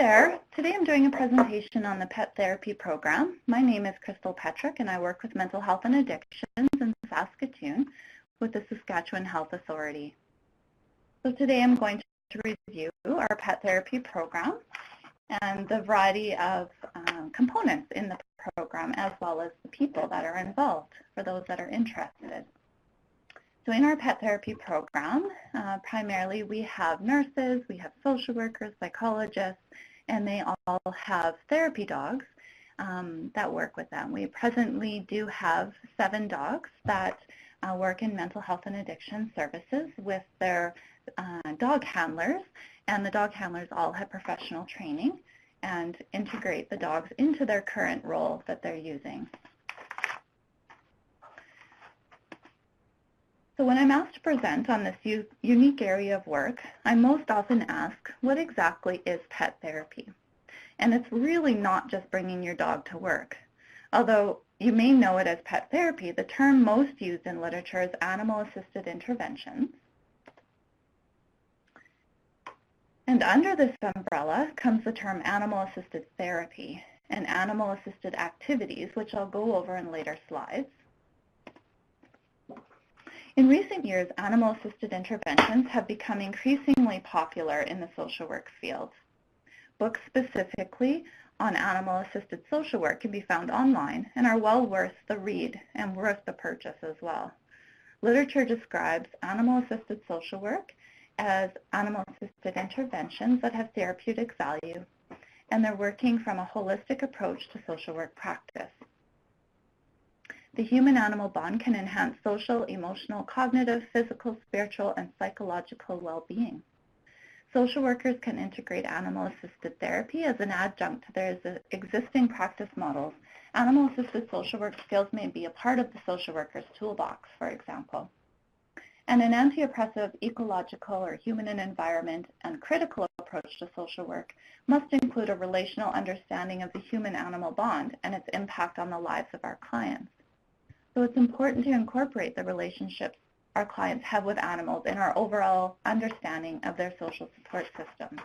there. Today I'm doing a presentation on the pet therapy program. My name is Crystal Petrick and I work with mental health and addictions in Saskatoon with the Saskatchewan Health Authority. So today I'm going to review our pet therapy program and the variety of components in the program as well as the people that are involved for those that are interested. So in our pet therapy program, primarily we have nurses, we have social workers, psychologists, and they all have therapy dogs that work with them. We presently do have 7 dogs that work in mental health and addiction services with their dog handlers, and the dog handlers all have professional training and integrate the dogs into their current role that they're using. So when I'm asked to present on this unique area of work, I most often ask, what exactly is pet therapy? And it's really not just bringing your dog to work. Although you may know it as pet therapy, the term most used in literature is animal-assisted interventions. And under this umbrella comes the term animal-assisted therapy and animal-assisted activities, which I'll go over in later slides. In recent years, animal-assisted interventions have become increasingly popular in the social work field. Books specifically on animal-assisted social work can be found online and are well worth the read and worth the purchase as well. Literature describes animal-assisted social work as animal-assisted interventions that have therapeutic value, and they're working from a holistic approach to social work practice. The human-animal bond can enhance social, emotional, cognitive, physical, spiritual, and psychological well-being. Social workers can integrate animal-assisted therapy as an adjunct to their existing practice models. Animal-assisted social work skills may be a part of the social worker's toolbox, for example. And an anti-oppressive, ecological, or human and environment and critical approach to social work must include a relational understanding of the human-animal bond and its impact on the lives of our clients. So it's important to incorporate the relationships our clients have with animals in our overall understanding of their social support systems.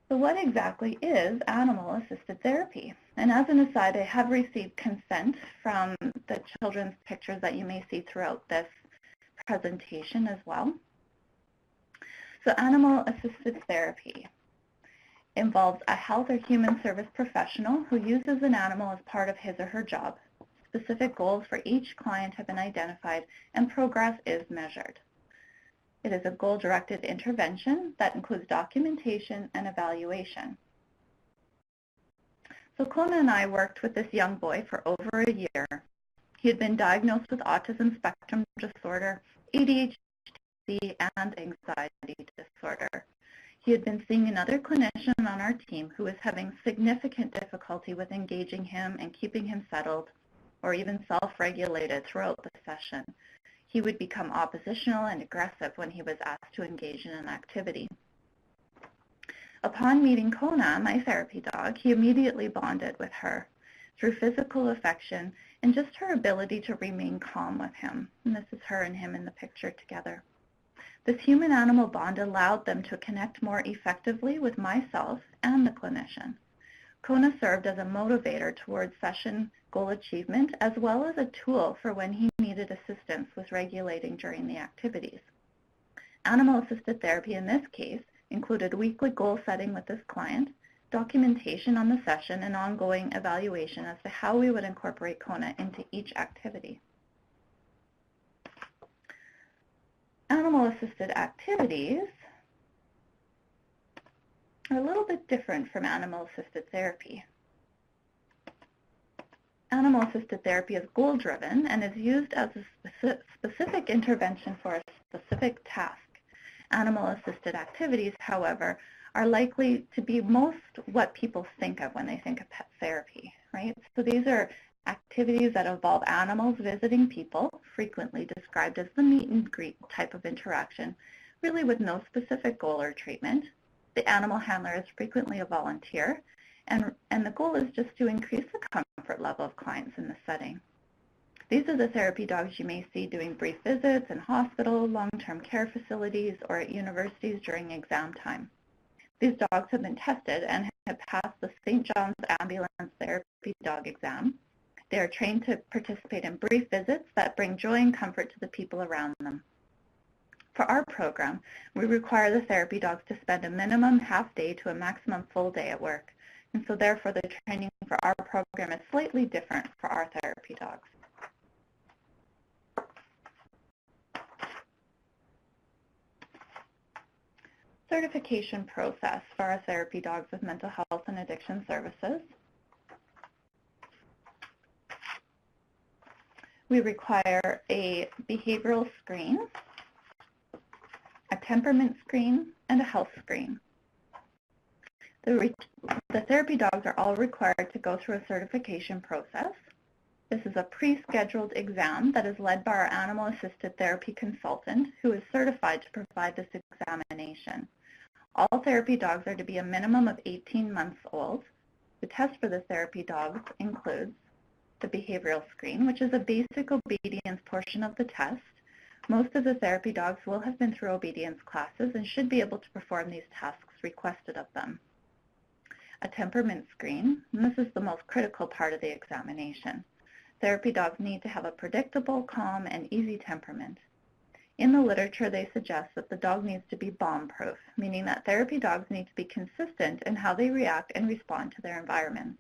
So what exactly is animal-assisted therapy? And as an aside, I have received consent from the children's pictures that you may see throughout this presentation as well. So animal-assisted therapy involves a health or human service professional who uses an animal as part of his or her job. Specific goals for each client have been identified and progress is measured. It is a goal-directed intervention that includes documentation and evaluation. So Kona and I worked with this young boy for over a year. He had been diagnosed with autism spectrum disorder, ADHD, and anxiety disorder. He had been seeing another clinician on our team who was having significant difficulty with engaging him and keeping him settled or even self-regulated throughout the session. He would become oppositional and aggressive when he was asked to engage in an activity. Upon meeting Kona, my therapy dog, he immediately bonded with her through physical affection and just her ability to remain calm with him. And this is her and him in the picture together. This human-animal bond allowed them to connect more effectively with myself and the clinician. Kona served as a motivator towards session goal achievement as well as a tool for when he needed assistance with regulating during the activities. Animal-assisted therapy in this case included weekly goal setting with this client, documentation on the session, and ongoing evaluation as to how we would incorporate Kona into each activity. Animal-assisted activities are a little bit different from animal-assisted therapy. Animal-assisted therapy is goal-driven and is used as a specific intervention for a specific task. Animal-assisted activities, however, are likely to be most what people think of when they think of pet therapy, right? So these are activities that involve animals visiting people, frequently described as the meet and greet type of interaction, really with no specific goal or treatment. The animal handler is frequently a volunteer, and the goal is just to increase the comfort level of clients in the setting. These are the therapy dogs you may see doing brief visits in hospital, long-term care facilities, or at universities during exam time. These dogs have been tested and have passed the St. John's Ambulance Therapy Dog exam. They are trained to participate in brief visits that bring joy and comfort to the people around them. For our program, we require the therapy dogs to spend a minimum half day to a maximum full day at work, and so therefore the training for our program is slightly different for our therapy dogs. Certification process for our therapy dogs with mental health and addiction services. We require a behavioral screen, a temperament screen, and a health screen. The therapy dogs are all required to go through a certification process. This is a pre-scheduled exam that is led by our animal-assisted therapy consultant who is certified to provide this examination. All therapy dogs are to be a minimum of 18 months old. The test for the therapy dogs includes the behavioral screen, which is a basic obedience portion of the test. Most of the therapy dogs will have been through obedience classes and should be able to perform these tasks requested of them. A temperament screen, and this is the most critical part of the examination. Therapy dogs need to have a predictable, calm, and easy temperament. In the literature, they suggest that the dog needs to be bomb-proof, meaning that therapy dogs need to be consistent in how they react and respond to their environments.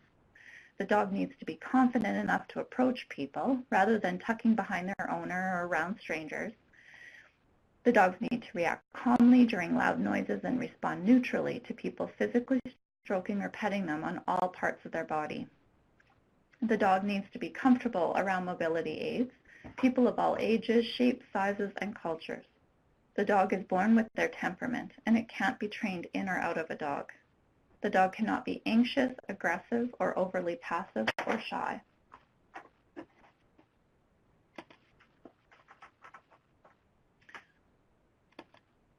The dog needs to be confident enough to approach people rather than tucking behind their owner or around strangers. The dogs need to react calmly during loud noises and respond neutrally to people physically stroking or petting them on all parts of their body. The dog needs to be comfortable around mobility aids, people of all ages, shapes, sizes, and cultures. The dog is born with their temperament, and it can't be trained in or out of a dog. The dog cannot be anxious, aggressive, or overly passive or shy.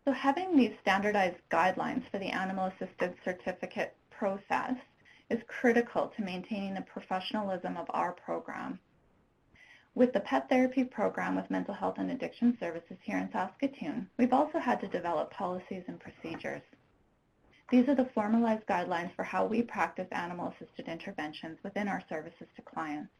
So having these standardized guidelines for the animal-assisted certificate process is critical to maintaining the professionalism of our program. With the pet therapy program with mental health and addiction services here in Saskatoon, we've also had to develop policies and procedures. These are the formalized guidelines for how we practice animal-assisted interventions within our services to clients.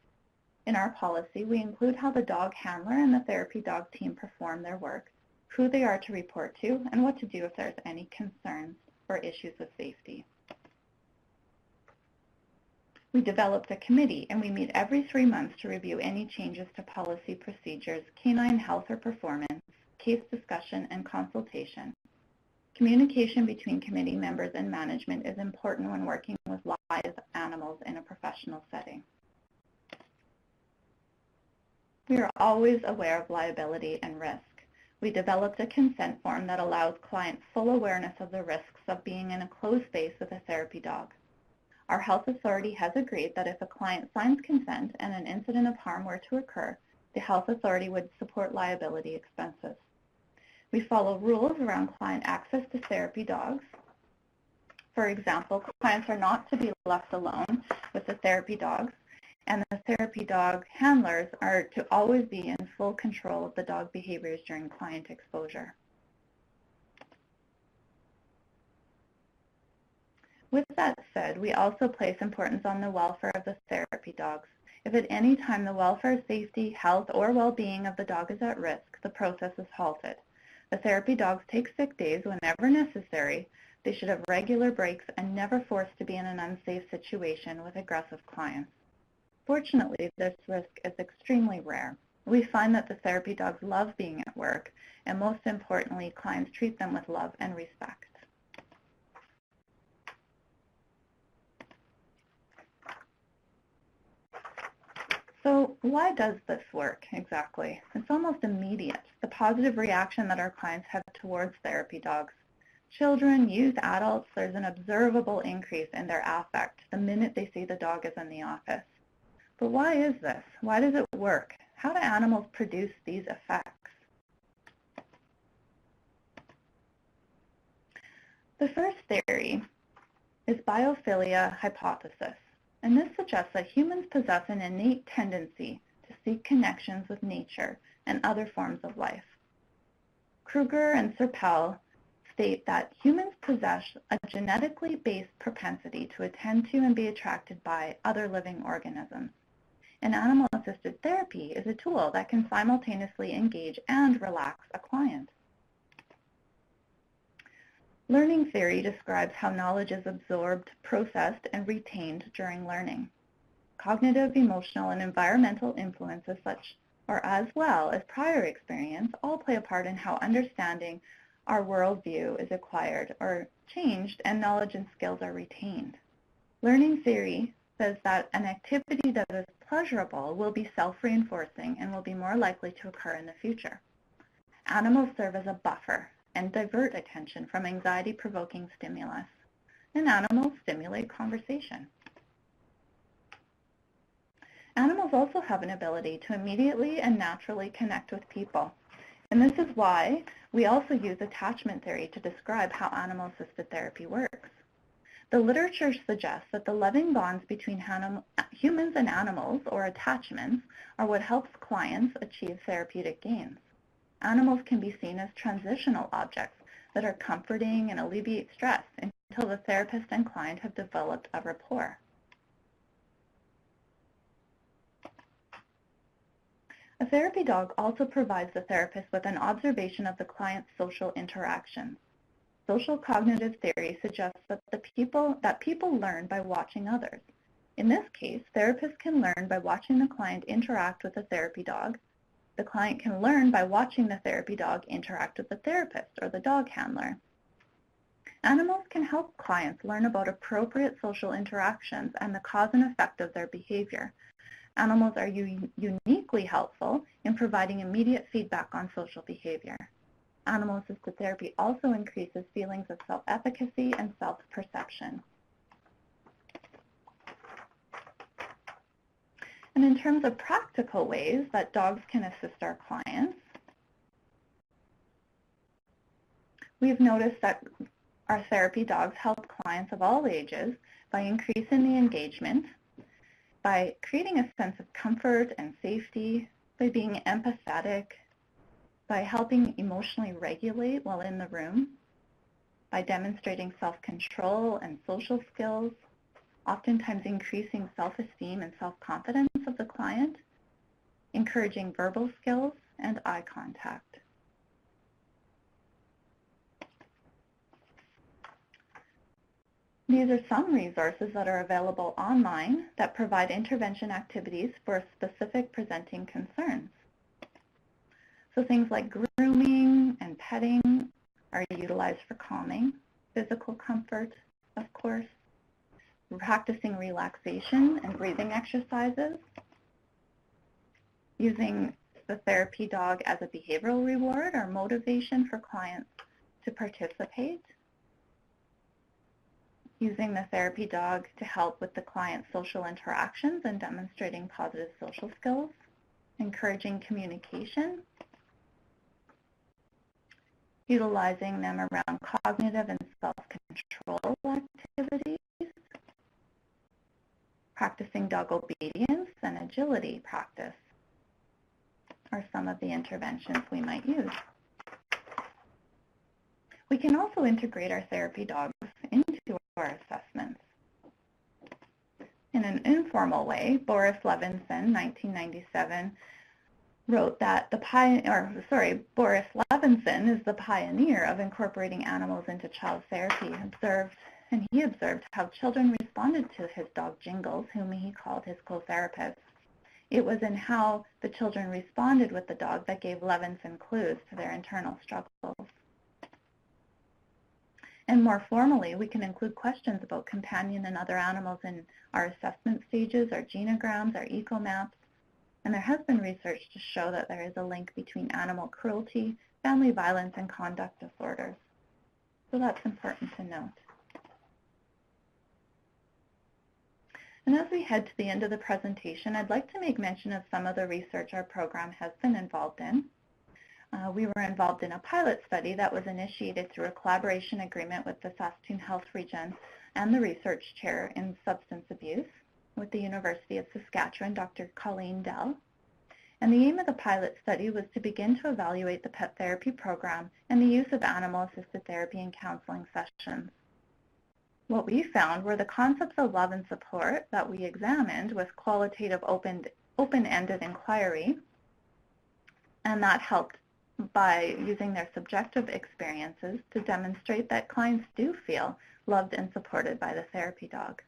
In our policy, we include how the dog handler and the therapy dog team perform their work, who they are to report to, and what to do if there's any concerns or issues with safety. We developed a committee, and we meet every 3 months to review any changes to policy procedures, canine health or performance, case discussion, and consultation. Communication between committee members and management is important when working with live animals in a professional setting. We are always aware of liability and risk. We developed a consent form that allows clients full awareness of the risks of being in a closed space with a therapy dog. Our health authority has agreed that if a client signs consent and an incident of harm were to occur, the health authority would support liability expenses. We follow rules around client access to therapy dogs. For example, clients are not to be left alone with the therapy dogs, and the therapy dog handlers are to always be in full control of the dog behaviors during client exposure. With that said, we also place importance on the welfare of the therapy dogs. If at any time the welfare, safety, health, or well-being of the dog is at risk, the process is halted. The therapy dogs take sick days whenever necessary. They should have regular breaks and never forced to be in an unsafe situation with aggressive clients. Fortunately, this risk is extremely rare. We find that the therapy dogs love being at work, and most importantly, clients treat them with love and respect. So why does this work exactly? It's almost immediate, the positive reaction that our clients have towards therapy dogs. Children, youth, adults, there's an observable increase in their affect the minute they see the dog is in the office. But why is this? Why does it work? How do animals produce these effects? The first theory is biophilia hypothesis. And this suggests that humans possess an innate tendency to seek connections with nature and other forms of life. Kruger and Serpell state that humans possess a genetically based propensity to attend to and be attracted by other living organisms. And animal-assisted therapy is a tool that can simultaneously engage and relax a client. Learning theory describes how knowledge is absorbed, processed, and retained during learning. Cognitive, emotional, and environmental influences such or as well as prior experience all play a part in how understanding our worldview is acquired or changed and knowledge and skills are retained. Learning theory says that an activity that is pleasurable will be self-reinforcing and will be more likely to occur in the future. Animals serve as a buffer and divert attention from anxiety-provoking stimulus, and animals stimulate conversation. Animals also have an ability to immediately and naturally connect with people, and this is why we also use attachment theory to describe how animal-assisted therapy works. The literature suggests that the loving bonds between humans and animals, or attachments, are what helps clients achieve therapeutic gains. Animals can be seen as transitional objects that are comforting and alleviate stress until the therapist and client have developed a rapport. A therapy dog also provides the therapist with an observation of the client's social interactions. Social cognitive theory suggests that people learn by watching others. In this case, therapists can learn by watching the client interact with the therapy dog. The client can learn by watching the therapy dog interact with the therapist or the dog handler. Animals can help clients learn about appropriate social interactions and the cause and effect of their behavior. Animals are uniquely helpful in providing immediate feedback on social behavior. Animal-assisted therapy also increases feelings of self-efficacy and self-perception. And in terms of practical ways that dogs can assist our clients, we've noticed that our therapy dogs help clients of all ages by increasing the engagement, by creating a sense of comfort and safety, by being empathetic, by helping emotionally regulate while in the room, by demonstrating self-control and social skills, oftentimes increasing self-esteem and self-confidence of the client, encouraging verbal skills, and eye contact. These are some resources that are available online that provide intervention activities for specific presenting concerns. So things like grooming and petting are utilized for calming, physical comfort, of course, practicing relaxation and breathing exercises, using the therapy dog as a behavioral reward or motivation for clients to participate, using the therapy dog to help with the client's social interactions and demonstrating positive social skills, encouraging communication, utilizing them around cognitive and self-control activities, practicing dog obedience and agility practice are some of the interventions we might use. We can also integrate our therapy dogs into our assessments. In an informal way, Boris Levinson, 1997, wrote that Boris Levinson is the pioneer of incorporating animals into child therapy. He observed how children responded to his dog Jingles, whom he called his co-therapist. It was in how the children responded with the dog that gave Levinson clues to their internal struggles. And more formally, we can include questions about companion and other animals in our assessment stages, our genograms, our eco-maps. And there has been research to show that there is a link between animal cruelty, family violence, and conduct disorders. So that's important to note. And as we head to the end of the presentation, I'd like to make mention of some of the research our program has been involved in. We were involved in a pilot study that was initiated through a collaboration agreement with the Saskatoon Health Region and the research chair in substance abuse with the University of Saskatchewan, Dr. Colleen Dell. and the aim of the pilot study was to begin to evaluate the pet therapy program and the use of animal-assisted therapy and counseling sessions. What we found were the concepts of love and support that we examined with qualitative open-ended inquiry, and that helped by using their subjective experiences to demonstrate that clients do feel loved and supported by the therapy dog.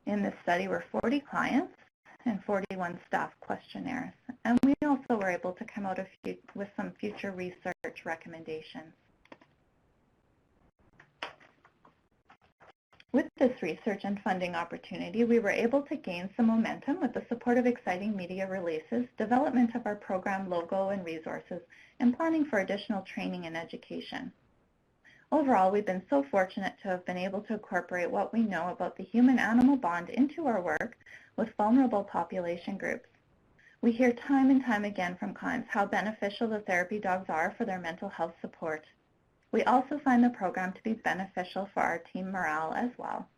In this study were 40 clients and 41 staff questionnaires, and we also were able to come out with some future research recommendations. With this research and funding opportunity, we were able to gain some momentum with the support of exciting media releases, development of our program logo and resources, and planning for additional training and education. Overall, we've been so fortunate to have been able to incorporate what we know about the human-animal bond into our work with vulnerable population groups. We hear time and time again from clients how beneficial the therapy dogs are for their mental health support. We also find the program to be beneficial for our team morale as well.